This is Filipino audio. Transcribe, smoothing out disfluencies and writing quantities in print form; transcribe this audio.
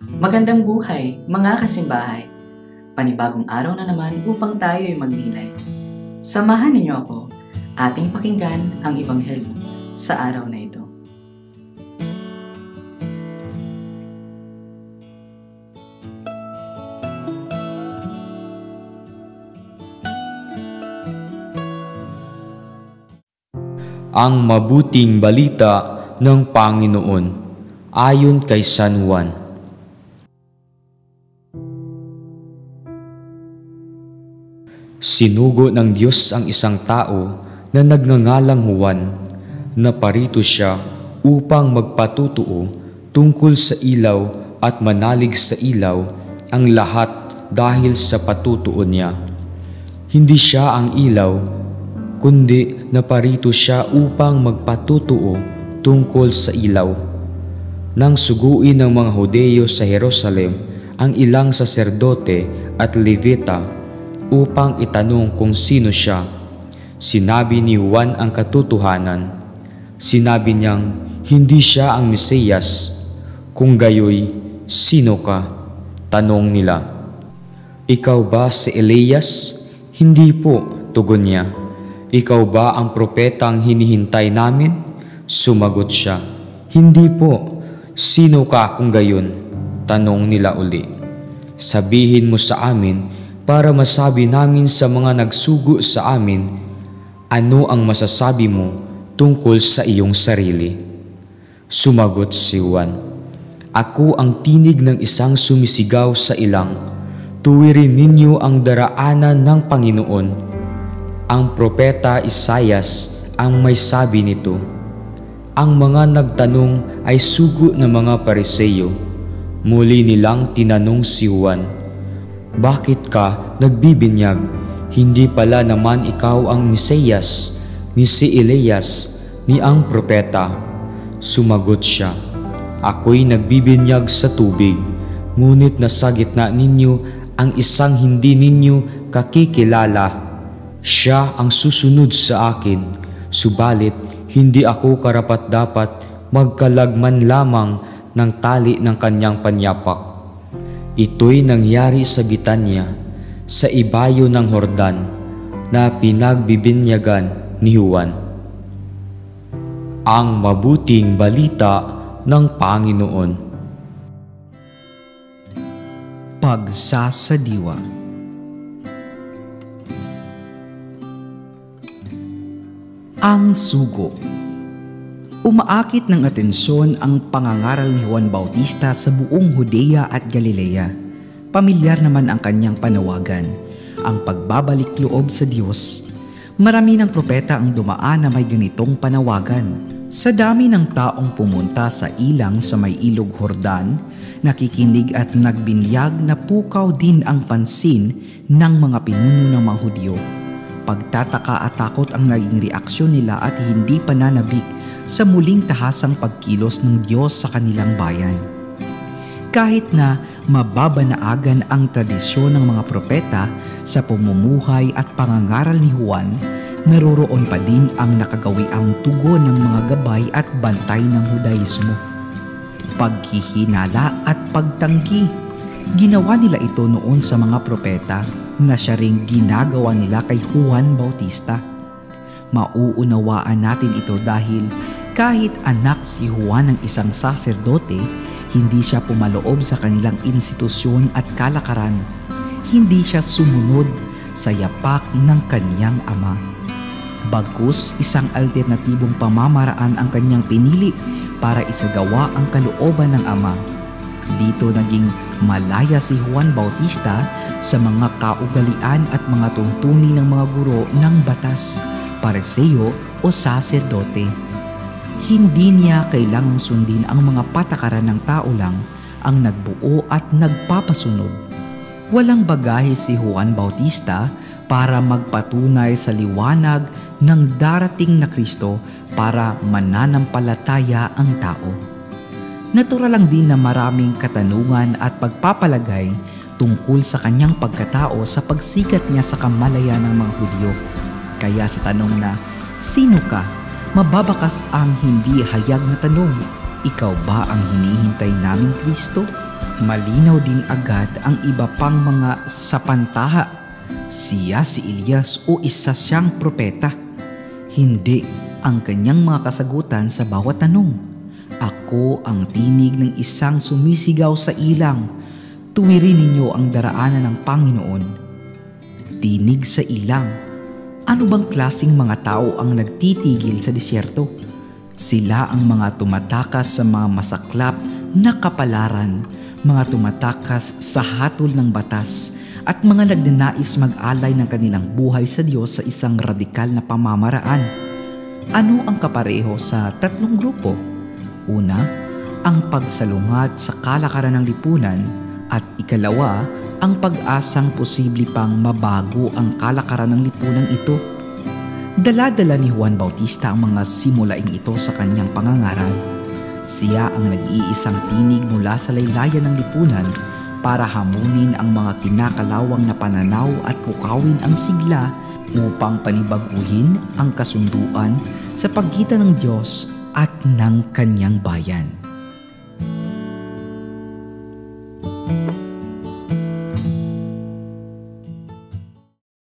Magandang buhay, mga kasimbahay. Panibagong araw na naman upang tayo ay magnilay. Samahan ninyo ako, ating pakinggan ang Ebanghelyo sa araw na ito. Ang mabuting balita ng Panginoon ayon kay San Juan. Sinugo ng Diyos ang isang tao na nagngangalang Juan, na parito siya upang magpatutuo tungkol sa ilaw at manalig sa ilaw ang lahat dahil sa patutuo niya. Hindi siya ang ilaw, kundi naparito siya upang magpatutuo tungkol sa ilaw. Nang suguin ng mga Hudeo sa Jerusalem ang ilang saserdote at Levita upang itanong kung sino siya, sinabi ni Juan ang katotohanan. Sinabi niyang hindi siya ang Mesiyas. Kung gayoy, sino ka? Tanong nila. Ikaw ba si Elias? Hindi po, tugon niya. Ikaw ba ang propetang hinihintay namin? Sumagot siya. Hindi po. Sino ka kung gayon? Tanong nila uli. Sabihin mo sa amin para masabi namin sa mga nagsugo sa amin, ano ang masasabi mo tungkol sa iyong sarili? Sumagot si Juan, ako ang tinig ng isang sumisigaw sa ilang, tuwirin ninyo ang daraanan ng Panginoon. Ang propeta Isaias ang may sabi nito. Ang mga nagtanong ay sugo ng mga Pariseo. Muli nilang tinanong si Juan, bakit ka nagbibinyag? Hindi pala naman ikaw ang Mesiyas, ni si Elias, ni ang propeta. Sumagot siya, ako'y nagbibinyag sa tubig, ngunit nasa gitna ninyo ang isang hindi ninyo kakikilala. Siya ang susunod sa akin, subalit hindi ako karapat-dapat magkalagman lamang ng tali ng kanyang panyapak. Ito'y nangyari sa Betania, sa ibayo ng Hordan, na pinagbibinyagan ni Juan. Ang mabuting balita ng Panginoon. Pagsasadiwa. Ang sugo. Umaakit ng atensyon ang pangangaral ni Juan Bautista sa buong Judea at Galilea. Pamilyar naman ang kanyang panawagan, ang pagbabalik loob sa Diyos. Marami ng propeta ang dumaan na may ganitong panawagan. Sa dami ng taong pumunta sa ilang sa may ilog Hordan, nakikinig at nagbinyag na pukaw din ang pansin ng mga pinuno ng mga Hudyo. Pagtataka at takot ang naging reaksyon nila at hindi pananabik sa muling tahasang pagkilos ng Diyos sa kanilang bayan. Kahit na mababanaagan ang tradisyon ng mga propeta sa pamumuhay at pangangaral ni Juan, naroroon pa din ang nakagawiang tugon ng mga gabay at bantay ng Hudaismo. Paghihinala at pagtanggi, ginawa nila ito noon sa mga propeta na siya ring ginagawa nila kay Juan Bautista. Mauunawaan natin ito dahil kahit anak si Juan ng isang saserdote, hindi siya pumaloob sa kanilang institusyon at kalakaran. Hindi siya sumunod sa yapak ng kaniyang ama. Bagkus isang alternatibong pamamaraan ang kanyang pinili para isagawa ang kalooban ng ama. Dito naging malaya si Juan Bautista sa mga kaugalian at mga tuntunin ng mga guro ng batas, Pariseo o saserdote. Hindi niya kailangang sundin ang mga patakaran ng tao lang ang nagbuo at nagpapasunod. Walang bagahe si Juan Bautista para magpatunay sa liwanag ng darating na Kristo para mananampalataya ang tao. Natural lang din na maraming katanungan at pagpapalagay tungkol sa kanyang pagkatao sa pagsikat niya sa kamalayan ng mga Hudyo. Kaya sa tanong na, sino ka? Mababakas ang hindi hayag na tanong, ikaw ba ang hinihintay naming Kristo? Malinaw din agad ang iba pang mga sapantaha. Siya si Elias o isa siyang propeta. Hindi ang kanyang mga kasagutan sa bawat tanong. Ako ang tinig ng isang sumisigaw sa ilang. Tuwirin ninyo ang daraanan ng Panginoon. Tinig sa ilang. Ano bang klaseng mga tao ang nagtitigil sa disyerto? Sila ang mga tumatakas sa mga masaklap na kapalaran, mga tumatakas sa hatol ng batas, at mga nagnanais mag-alay ng kanilang buhay sa Diyos sa isang radikal na pamamaraan. Ano ang kapareho sa tatlong grupo? Una, ang pagsalungat sa kalakaran ng lipunan, at ikalawa, ang pag-asang posible pang mabago ang kalakaran ng lipunan ito. Dala-dala ni Juan Bautista ang mga simulaing ito sa kanyang pangangaral. Siya ang nag-iisang tinig mula sa laylayan ng lipunan para hamunin ang mga kinakalawang na pananaw at pukawin ang sigla upang panibaguhin ang kasunduan sa pagitan ng Diyos at ng kanyang bayan.